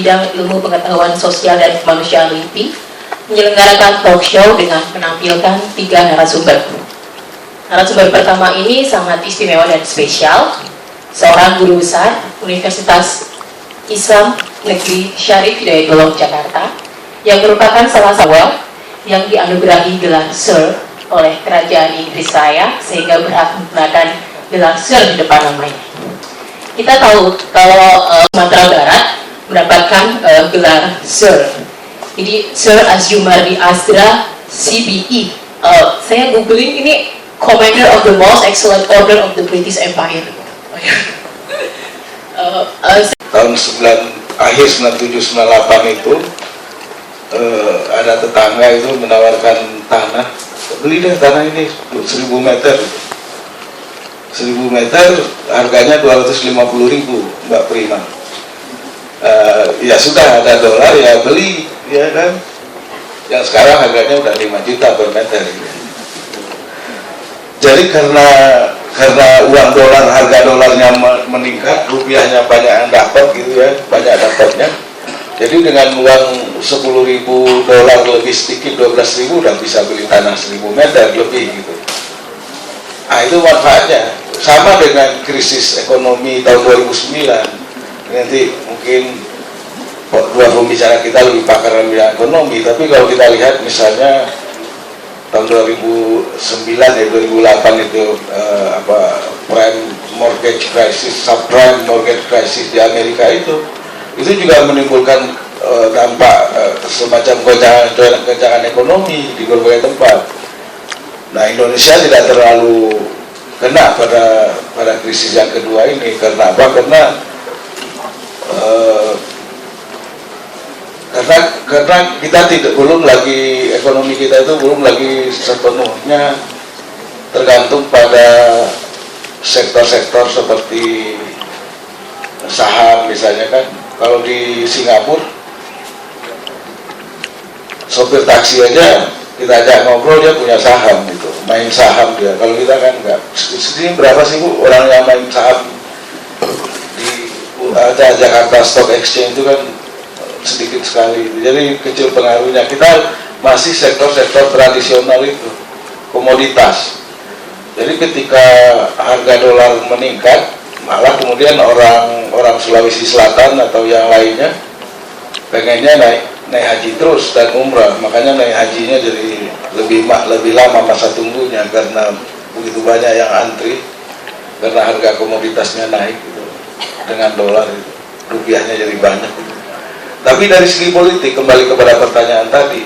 bidang ilmu pengetahuan sosial dan kemanusiaan LIPI menyelenggarakan talk show dengan menampilkan 3 narasumber. Narasumber pertama ini sangat istimewa dan spesial, seorang guru besar Universitas Islam Negeri Syarif Hidayatullah Jakarta yang merupakan salah satu yang dianugerahi gelar Sir oleh kerajaan Inggris Raya sehingga berhak menggunakan gelar Sir di depan namanya. Kita tahu kalau Sumatera Barat mendapatkan gelar Sir. Jadi Sir Asyumardi Azra CBE. Saya googling ini Commander of the Most Excellent Order of the British Empire. Tahun akhir 97-98 itu ada tetangga itu menawarkan tanah, beli deh tanah ini 1000 meter. 1000 meter harganya 250.000 Mbak Prima. Ya sudah, ada dolar ya beli, ya kan. Yang sekarang harganya udah 5 juta per meter gitu. Jadi karena uang dolar, harga dolarnya meningkat, rupiahnya banyak yang dapat gitu ya, banyak dapatnya. Jadi dengan uang 10.000 dolar lebih sedikit, 12.000 udah bisa beli tanah 1000 meter lebih gitu. Nah itu manfaatnya. Sama dengan krisis ekonomi tahun 2009. Nanti mungkin dua pembicara kita lebih pakar dalam bidang ekonomi, tapi kalau kita lihat misalnya tahun 2009 ya 2008 itu prime mortgage crisis, subprime mortgage crisis di Amerika itu juga menimbulkan dampak semacam goncangan ekonomi di berbagai tempat. Nah Indonesia tidak terlalu kena pada krisis yang kedua ini. Karena apa? Karena kita belum lagi, ekonomi kita itu belum lagi sepenuhnya tergantung pada sektor-sektor seperti saham misalnya kan. Kalau di Singapura sopir taksi aja kita ajak ngobrol dia punya saham gitu, main saham dia. Kalau kita kan enggak. Sini berapa sih Bu orang yang main saham di Jakarta Stock Exchange itu kan sedikit sekali. Jadi kecil pengaruhnya. Kita masih sektor-sektor tradisional itu, komoditas. Jadi ketika harga dolar meningkat, malah kemudian orang Sulawesi Selatan atau yang lainnya pengennya naik haji terus dan umrah, makanya naik hajinya jadi lebih lama masa tunggunya karena begitu banyak yang antri karena harga komoditasnya naik gitu. Dengan dolar itu, rupiahnya jadi banyak gitu. Tapi dari segi politik, kembali kepada pertanyaan tadi,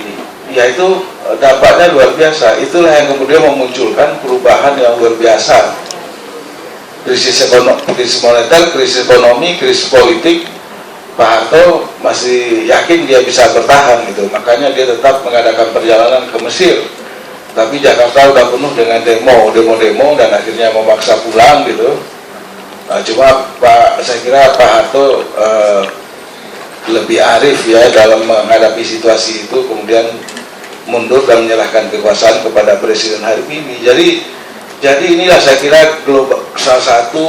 yaitu dampaknya luar biasa. Itulah yang kemudian memunculkan perubahan yang luar biasa. Krisis moneter, krisis ekonomi, krisis politik. Pak Harto masih yakin dia bisa bertahan gitu, makanya dia tetap mengadakan perjalanan ke Mesir. Tapi Jakarta udah penuh dengan demo dan akhirnya memaksa pulang gitu. Nah, cuma saya kira Pak Harto lebih arif ya dalam menghadapi situasi itu, kemudian mundur dan menyerahkan kekuasaan kepada Presiden Habibie. Jadi inilah saya kira salah satu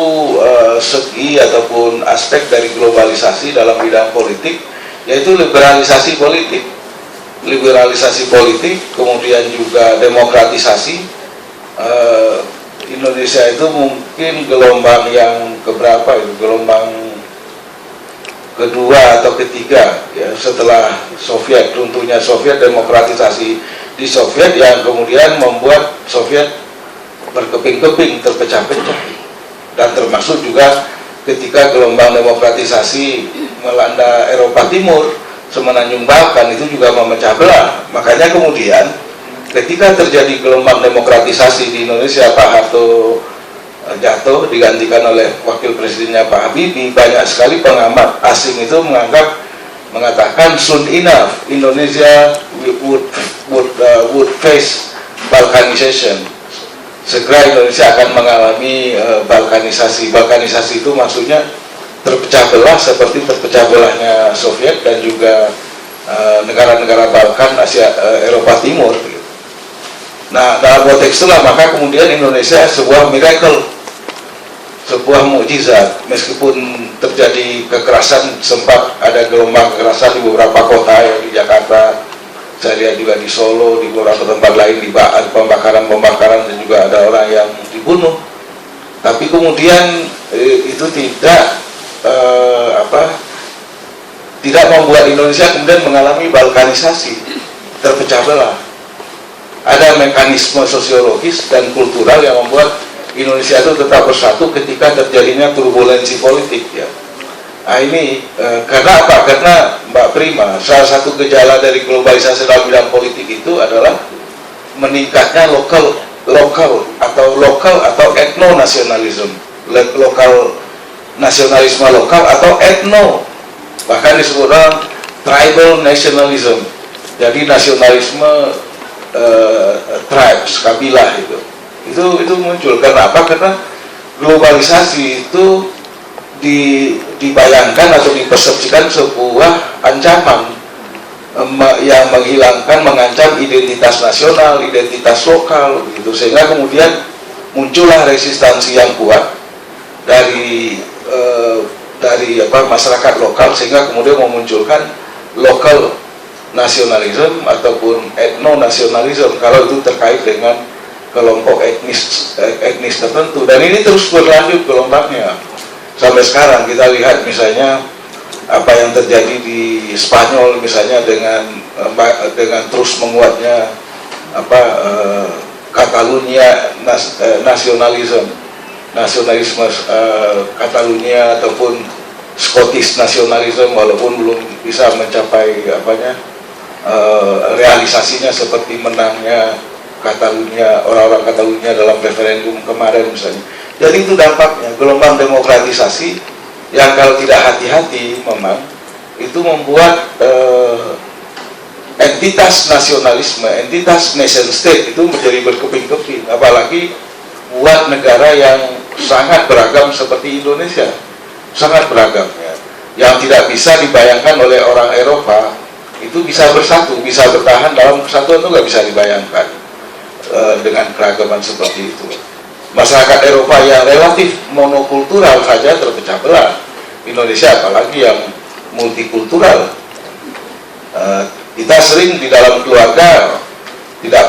segi ataupun aspek dari globalisasi dalam bidang politik, yaitu liberalisasi politik. Liberalisasi politik, kemudian juga demokratisasi. Indonesia itu mungkin gelombang yang keberapa itu, gelombang kedua atau ketiga ya setelah Soviet. Runtuhnya Soviet, demokratisasi di Soviet yang kemudian membuat Soviet berkeping-keping, terpecah-pecah, dan termasuk juga ketika gelombang demokratisasi melanda Eropa Timur, semenanjung Balkan itu juga memecah belah. Makanya kemudian ketika terjadi gelombang demokratisasi di Indonesia, Pak Harto jatuh digantikan oleh wakil presidennya Pak Habibie, banyak sekali pengamat asing itu mengatakan soon enough Indonesia would face Balkanization. Segera Indonesia akan mengalami balkanisasi. Balkanisasi itu maksudnya terpecah belah seperti terpecah belahnya Soviet dan juga negara-negara Balkan, Asia, Eropa Timur. Nah, dalam konteks itulah maka kemudian Indonesia sebuah miracle sebuah mukjizat. Meskipun terjadi kekerasan, sempat ada gelombang kekerasan di beberapa kota, ya, di Jakarta, saya lihat juga di Solo, di beberapa tempat lain, di pembakaran-pembakaran, dan juga ada orang yang dibunuh. Tapi kemudian itu tidak tidak membuat Indonesia kemudian mengalami balkanisasi, terpecah belah. Ada mekanisme sosiologis dan kultural yang membuat Indonesia itu tetap bersatu ketika terjadinya turbulensi politik, ya. Nah ini karena apa? Karena Mbak Prima, salah satu gejala dari globalisasi dalam bidang politik itu adalah meningkatnya lokal atau etno nasionalisme, nasionalisme lokal atau etno, bahkan disebut tribal nationalism. Jadi nasionalisme tribes, kabilah itu muncul. Karena apa? Karena globalisasi itu dibayangkan atau dipersepsikan sebuah ancaman yang mengancam identitas nasional, identitas lokal, gitu. Sehingga kemudian muncullah resistansi yang kuat dari masyarakat lokal, sehingga kemudian memunculkan lokal nasionalisme ataupun etno nasionalisme kalau itu terkait dengan kelompok etnis tertentu. Dan ini terus berlanjut gelombangnya sampai sekarang. Kita lihat misalnya apa yang terjadi di Spanyol misalnya dengan terus menguatnya Catalunya nasionalisme Catalunya ataupun Scottish nasionalisme, walaupun belum bisa mencapai realisasinya seperti menangnya Catalunya, orang-orang Catalunya dalam referendum kemarin misalnya. Jadi itu dampaknya gelombang demokratisasi yang kalau tidak hati-hati memang itu membuat entitas nasionalisme, entitas nation state itu menjadi berkeping-keping, apalagi buat negara yang sangat beragam seperti Indonesia, sangat beragam, ya, yang tidak bisa dibayangkan oleh orang Eropa itu bisa bersatu, bisa bertahan dalam kesatuan, itu nggak bisa dibayangkan dengan keragaman seperti itu. Masyarakat Eropa yang relatif monokultural saja terpecah belah. Indonesia apalagi yang multikultural. Kita sering di dalam keluarga tidak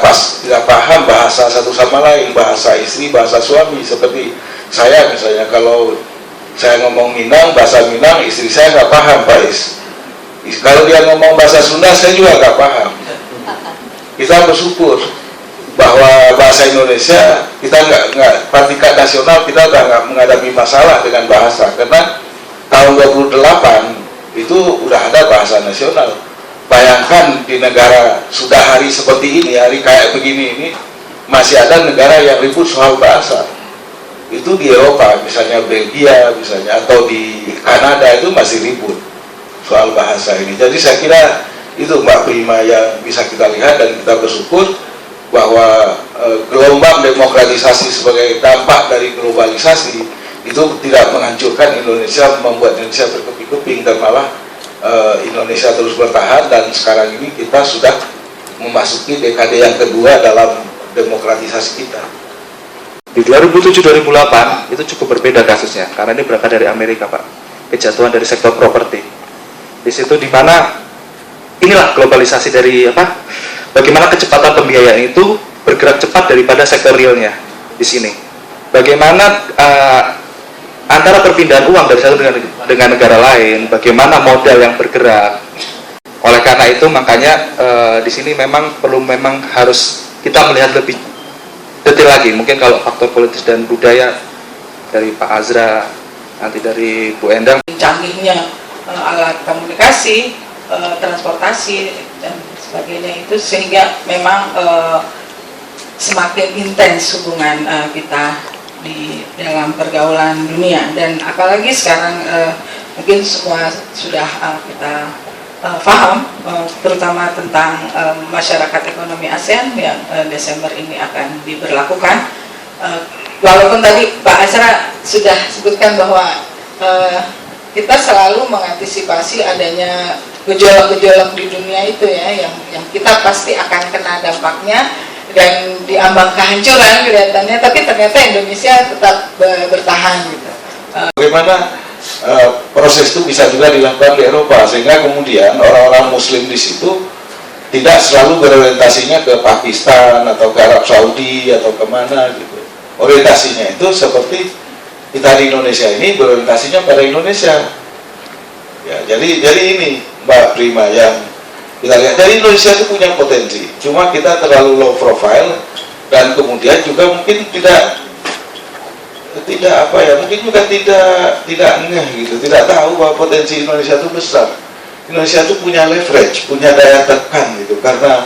paham bahasa satu sama lain, bahasa istri, bahasa suami. Seperti saya misalnya, kalau saya ngomong Minang, bahasa Minang, istri saya nggak paham, Pak Is. Kalau dia ngomong bahasa Sunda, saya juga nggak paham. Kita bersyukur bahwa bahasa Indonesia kita nggak tingkat nasional, kita udah nggak menghadapi masalah dengan bahasa, karena tahun 28 itu udah ada bahasa nasional. Bayangkan di negara sudah hari seperti ini, hari kayak begini ini, masih ada negara yang ribut soal bahasa. Itu di Eropa, misalnya Belgia misalnya, atau di Kanada itu masih ribut soal bahasa ini. Jadi saya kira itu Mbak Prima yang bisa kita lihat, dan kita bersyukur bahwa gelombang demokratisasi sebagai dampak dari globalisasi itu tidak menghancurkan Indonesia, membuat Indonesia berkeping-keping, dan malah Indonesia terus bertahan, dan sekarang ini kita sudah memasuki dekade yang kedua dalam demokratisasi kita. Di 2007-2008 itu cukup berbeda kasusnya, karena ini berangkat dari Amerika, Pak. Kejatuhan dari sektor properti. Di situ di mana inilah globalisasi dari bagaimana kecepatan pembiayaan itu bergerak cepat daripada sektor realnya di sini. Bagaimana antara perpindahan uang dari satu dengan negara lain, bagaimana modal yang bergerak. Oleh karena itu makanya di sini memang harus kita melihat lebih detail lagi. Mungkin kalau faktor politis dan budaya dari Pak Azra, nanti dari Bu Endang. Canggihnya alat komunikasi, transportasi dan sebagainya itu, sehingga memang semakin intens hubungan kita di dalam pergaulan dunia. Dan apalagi sekarang mungkin semua sudah kita paham, terutama tentang masyarakat ekonomi ASEAN yang Desember ini akan diberlakukan. Walaupun tadi Pak Azra sudah sebutkan bahwa kita selalu mengantisipasi adanya gejolak-gejolak di dunia itu, ya, yang kita pasti akan kena dampaknya dan diambang kehancuran kelihatannya, tapi ternyata Indonesia tetap bertahan gitu. Bagaimana proses itu bisa juga dilakukan di Eropa, sehingga kemudian orang-orang Muslim di situ tidak selalu berorientasinya ke Pakistan atau ke Arab Saudi atau kemana gitu. Orientasinya itu seperti kita di Indonesia ini berorientasinya pada Indonesia. Ya, jadi ini Mbak Prima yang kita lihat dari Indonesia itu punya potensi, cuma kita terlalu low profile dan kemudian juga mungkin tidak apa ya, mungkin juga tidak ngeh gitu, tidak tahu bahwa potensi Indonesia itu besar. Indonesia itu punya leverage, punya daya tekan gitu, karena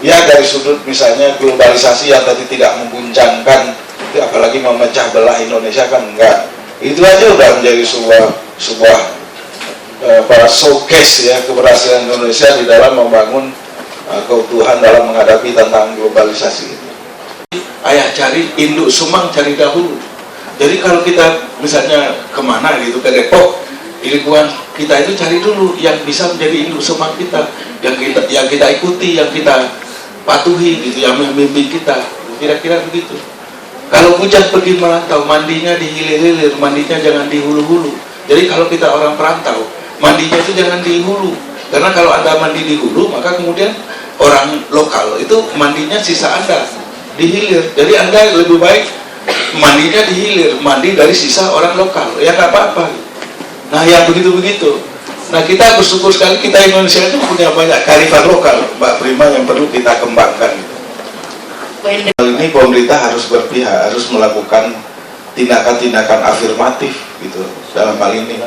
ya dari sudut misalnya globalisasi yang tadi tidak mengguncangkan, apalagi memecah belah Indonesia kan enggak. Itu aja udah menjadi sebuah showcase ya keberhasilan Indonesia di dalam membangun keutuhan dalam menghadapi tantangan globalisasi ini. Ayah cari induk sumang cari dahulu. Jadi kalau kita misalnya kemana gitu, ke Depok, di lingkungan kita itu cari dulu yang bisa menjadi induk sumang kita, yang kita ikuti, yang kita patuhi gitu, yang membimbing kita, kira-kira begitu. Kalau bujang pergi merantau, mandinya di hilir-hilir, mandinya jangan di hulu-hulu. Jadi kalau kita orang perantau, mandinya itu jangan di hulu, karena kalau Anda mandi di hulu, maka kemudian orang lokal itu mandinya sisa Anda di hilir. Jadi Anda lebih baik mandinya di hilir, mandi dari sisa orang lokal, ya nggak apa-apa. Nah yang begitu-begitu. Nah kita bersyukur sekali kita Indonesia itu punya banyak kearifan lokal, Mbak Prima, yang perlu kita kembangkan. Hal ini pemerintah harus berpihak, harus melakukan tindakan-tindakan afirmatif gitu dalam hal ini,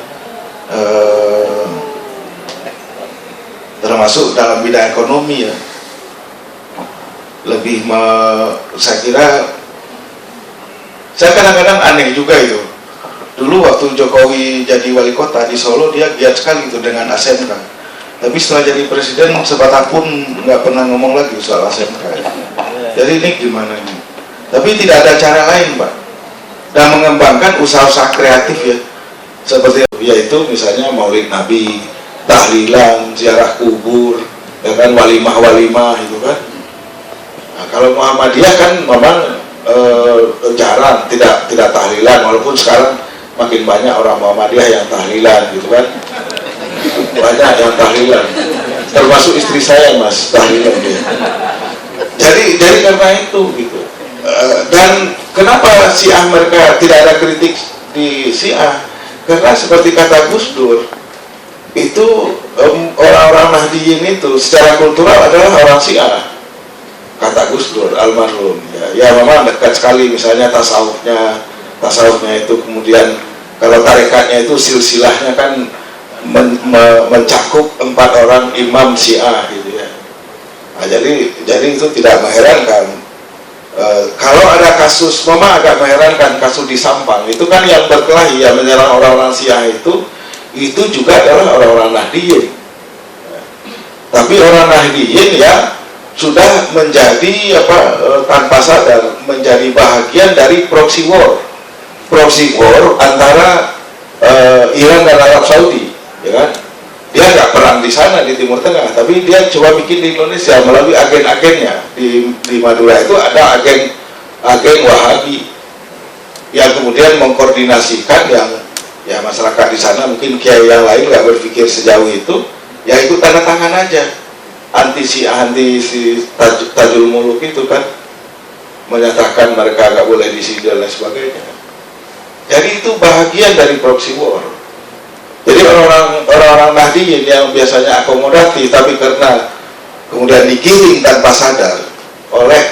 termasuk dalam bidang ekonomi ya. Saya kira, saya kadang-kadang aneh juga itu. Dulu waktu Jokowi jadi wali kota di Solo, dia giat sekali itu dengan ASMK. Tapi setelah jadi presiden, sebatang pun nggak pernah ngomong lagi soal ASMK. Jadi ini gimana ini? Tapi tidak ada cara lain, Pak. Dan mengembangkan usaha-usaha kreatif ya, seperti yaitu misalnya Maulid Nabi, tahlilan, ziarah kubur, ya kan, walimah-walimah itu kan. Nah, kalau Muhammadiyah kan memang jarang, tidak tahlilan, walaupun sekarang makin banyak orang Muhammadiyah yang tahlilan gitu kan, banyak yang tahlilan, termasuk istri saya Mas tahlilan dia. Jadi karena itu gitu. Dan kenapa Syiah mereka tidak ada kritik di Syiah? Karena seperti kata Gus Dur, itu orang-orang Nahdiyin itu secara kultural adalah orang Syiah. Kata Gus Dur almarhum ya memang dekat sekali, misalnya tasawufnya itu, kemudian kalau tarekatnya itu silsilahnya kan mencakup 4 orang imam Syiah gitu ya. Nah, jadi itu tidak mengherankan. Kalau ada kasus, memang agak mengherankan kasus di Sampang itu kan yang berkelahi, yang menyerang orang-orang Syiah itu juga adalah orang-orang Nahdiyin. Tapi orang Nahdiyin ya sudah menjadi tanpa sadar menjadi bagian dari proxy war antara Iran dan Arab Saudi, ya kan? Dia nggak perang di sana di Timur Tengah, tapi dia coba bikin di Indonesia melalui agen-agennya. Di Madura itu ada agen Wahabi yang kemudian mengkoordinasikan yang masyarakat di sana, mungkin kiai yang lain nggak berpikir sejauh itu, ya ikut tanda tangan aja. Anti Tajul Muluk itu kan menyatakan mereka nggak boleh di sini dan lain sebagainya. Jadi itu bahagian dari proxy war. Jadi orang-orang Nahdiyin yang biasanya akomodatif, tapi karena kemudian digiring tanpa sadar oleh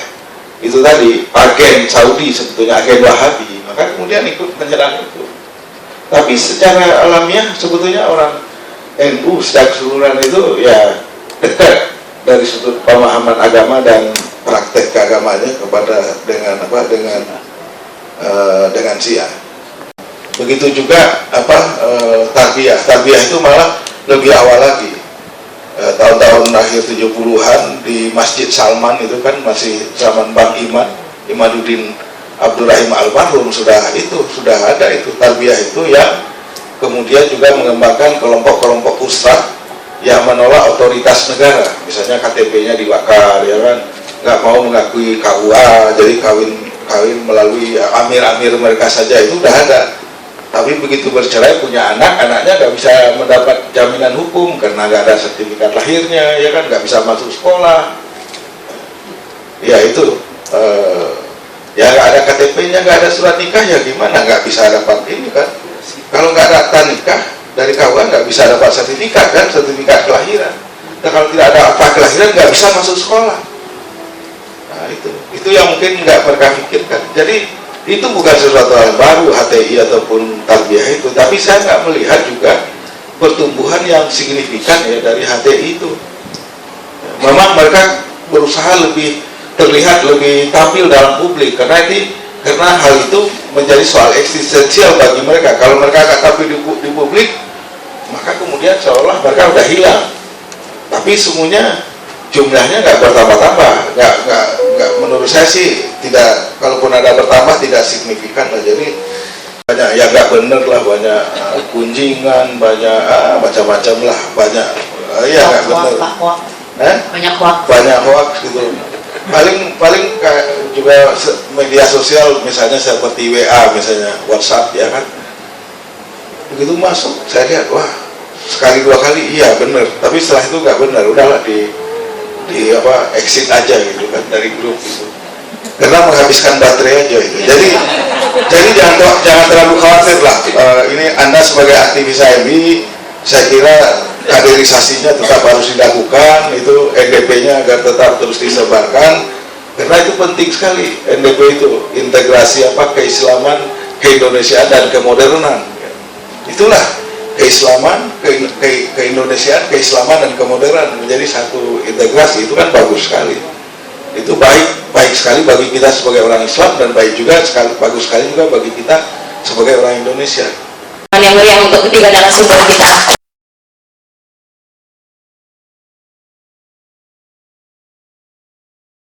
itu tadi agen Saudi, sebetulnya agen Wahabi, maka kemudian ikut menyerang itu. Tapi secara alamiah sebetulnya orang NU secara keseluruhan itu ya dekat dari sudut pemahaman agama dan praktek keagamanya dengan Syiah. Begitu juga tarbiyah itu malah lebih awal lagi. Tahun-tahun akhir 70-an di Masjid Salman itu kan masih zaman Bang Imaduddin Abdurrahim almarhum sudah ada itu tarbiyah itu, yang kemudian juga mengembangkan kelompok-kelompok ustadz yang menolak otoritas negara, misalnya KTP-nya dibakar, ya kan, nggak mau mengakui KUA, jadi kawin melalui amir-amir mereka saja itu udah ada. Tapi begitu bercerai punya anak, anaknya nggak bisa mendapat jaminan hukum karena nggak ada sertifikat lahirnya, ya kan, nggak bisa masuk sekolah. Ya itu, ya nggak ada KTP-nya, nggak ada surat nikah, ya gimana, nggak bisa dapat ini kan. Kalau nggak ada akta nikah dari KUA nggak bisa dapat sertifikat kan, sertifikat kelahiran. Nah, kalau tidak ada akta kelahiran nggak bisa masuk sekolah. Nah itu yang mungkin nggak mereka pikirkan. Jadi itu bukan sesuatu yang baru HTI ataupun tarbiyah itu, tapi saya nggak melihat juga pertumbuhan yang signifikan ya dari HTI itu. Memang mereka berusaha lebih terlihat lebih tampil dalam publik karena hal itu menjadi soal eksistensial bagi mereka. Kalau mereka nggak tampil di publik, maka kemudian seolah mereka udah hilang. Tapi semuanya jumlahnya nggak bertambah-tambah, nggak menurut saya sih tidak, kalaupun ada bertambah tidak signifikan lah. Jadi banyak yang nggak bener lah, banyak kunjingan, banyak macam-macam lah, banyak ya nggak bener, banyak hoax gitu. Paling juga media sosial misalnya seperti WA misalnya, WhatsApp ya kan, begitu masuk saya lihat wah sekali dua kali iya bener, tapi setelah itu nggak bener, udahlah di exit aja gitu kan dari grup itu, karena menghabiskan baterai aja itu. Jadi jangan terlalu khawatir lah. Ini Anda sebagai aktivis HMI, saya kira kaderisasinya tetap harus dilakukan, itu NDP-nya agar tetap terus disebarkan, karena itu penting sekali. NDP itu integrasi keislaman, keindonesiaan dan kemodernan. Itulah keislaman, keindonesiaan, keislaman dan kemodernan menjadi satu integrasi. Itu kan bagus sekali. Itu baik sekali bagi kita sebagai orang Islam, dan bagus sekali juga bagi kita sebagai orang Indonesia. Yang meriah untuk ketiga narasumber kita.